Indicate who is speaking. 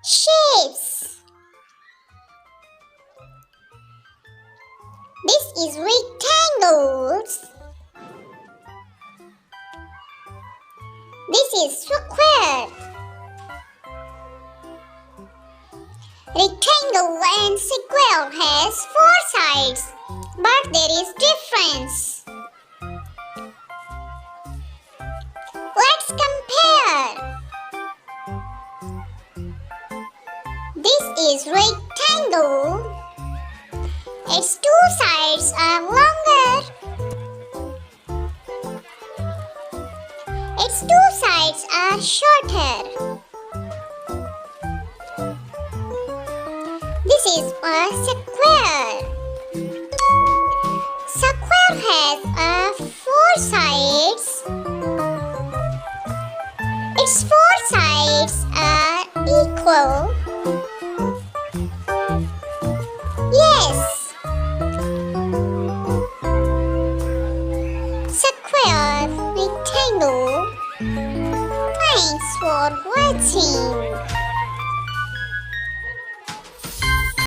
Speaker 1: Shapes. This is rectangles. This is square. Rectangle and square has four sides, but there is difference. Let's compare. This is rectangle. Its two sides are longer. Its two sides are shorter. This is a square. Square has four sides. Its four sides are equal. Yes. Square, rectangle. Thanks for watching.